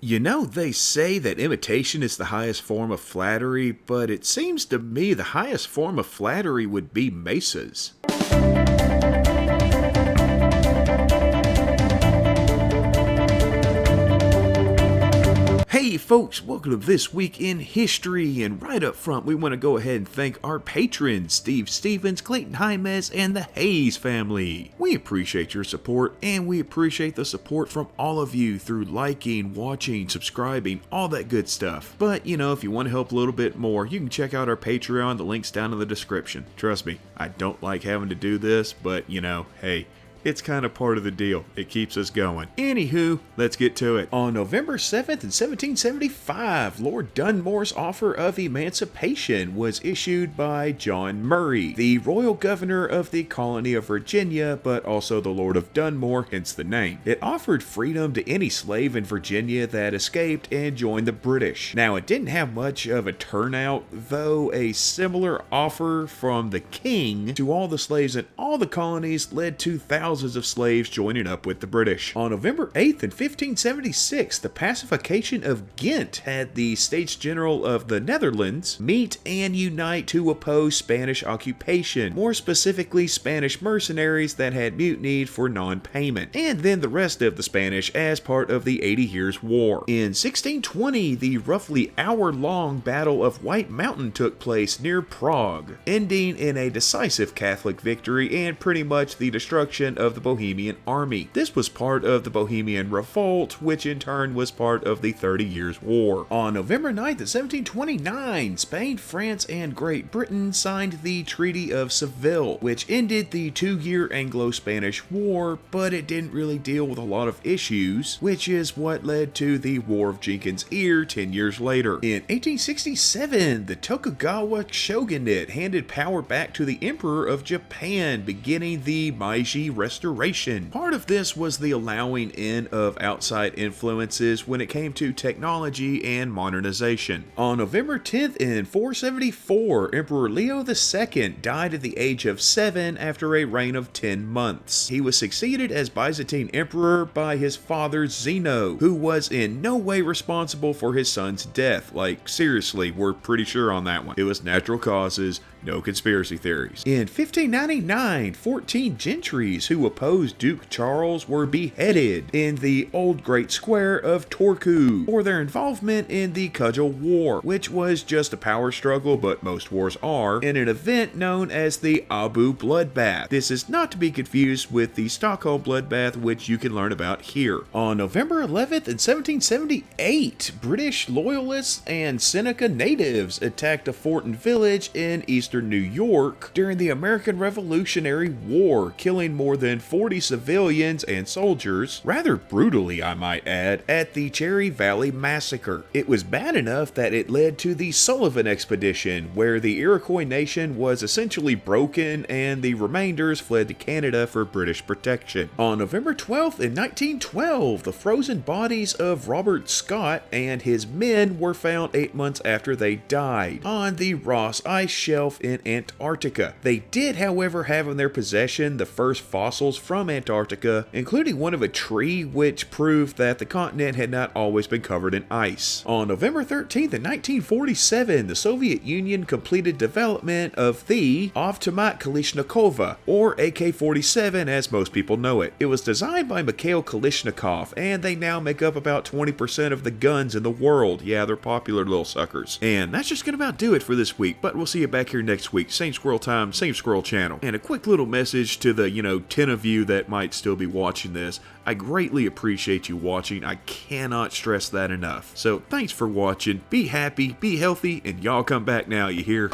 You know, they say that imitation is the highest form of flattery, but it seems to me the highest form of flattery would be mesas. Hey folks, welcome to This Week in History, and right up front we want to go ahead and thank our patrons, Steve Stevens, Clayton Jaimes, and the Hayes family. We appreciate your support, and we appreciate the support from all of you through liking, watching, subscribing, all that good stuff. But, you know, if you want to help a little bit more, you can check out our Patreon, the link's down in the description. Trust me, I don't like having to do this, but, you know, hey, it's kind of part of the deal. It keeps us going. Anywho, let's get to it. On November 7th in 1775, Lord Dunmore's offer of emancipation was issued by John Murray, the royal governor of the colony of Virginia, but also the Lord of Dunmore, hence the name. It offered freedom to any slave in Virginia that escaped and joined the British. Now, it didn't have much of a turnout, though a similar offer from the king to all the slaves in all the colonies led to thousands of slaves joining up with the British. On November 8th in 1576, the pacification of Ghent had the States General of the Netherlands meet and unite to oppose Spanish occupation, more specifically Spanish mercenaries that had mutinied for non-payment, and then the rest of the Spanish as part of the 80 Years' War. In 1620, the roughly hour-long Battle of White Mountain took place near Prague, ending in a decisive Catholic victory and pretty much the destruction of the Bohemian Army. This was part of the Bohemian Revolt, which in turn was part of the 30 Years' War. On November 9th of 1729, Spain, France, and Great Britain signed the Treaty of Seville, which ended the 2-year Anglo-Spanish War, but it didn't really deal with a lot of issues, which is what led to the War of Jenkins' Ear 10 years later. In 1867, the Tokugawa shogunate handed power back to the Emperor of Japan, beginning the Meiji Restoration. Part of this was the allowing in of outside influences when it came to technology and modernization. On November 10th in 474, Emperor Leo II died at the age of 7 after a reign of 10 months. He was succeeded as Byzantine emperor by his father Zeno, who was in no way responsible for his son's death. Like, seriously, we're pretty sure on that one. It was natural causes, no conspiracy theories. In 1599, 14 gentries who opposed Duke Charles were beheaded in the Old Great Square of Turku for their involvement in the Cudgel War, which was just a power struggle, but most wars are, in an event known as the Abu Bloodbath. This is not to be confused with the Stockholm Bloodbath, which you can learn about here. On November 11th in 1778, British loyalists and Seneca natives attacked a fort and village in eastern New York during the American Revolutionary War, killing more than 40 civilians and soldiers, rather brutally I might add, at the Cherry Valley Massacre. It was bad enough that it led to the Sullivan Expedition, where the Iroquois nation was essentially broken and the remainders fled to Canada for British protection. On November 12th in 1912, the frozen bodies of Robert Scott and his men were found 8 months after they died on the Ross Ice Shelf in Antarctica. They did, however, have in their possession the first fossils from Antarctica, including one of a tree, which proved that the continent had not always been covered in ice. On November 13th in 1947, the Soviet Union completed development of the Avtomat Kalishnikova, or AK-47 as most people know it. It was designed by Mikhail Kalishnikov, and they now make up about 20% of the guns in the world. Yeah, they're popular little suckers. And that's just gonna about do it for this week, but we'll see you back here next week. Same squirrel time, same squirrel channel. And a quick little message to the, 10 of you that might still be watching this. I greatly appreciate you watching. I cannot stress that enough. So thanks for watching. Be happy, be healthy, and y'all come back now, you hear?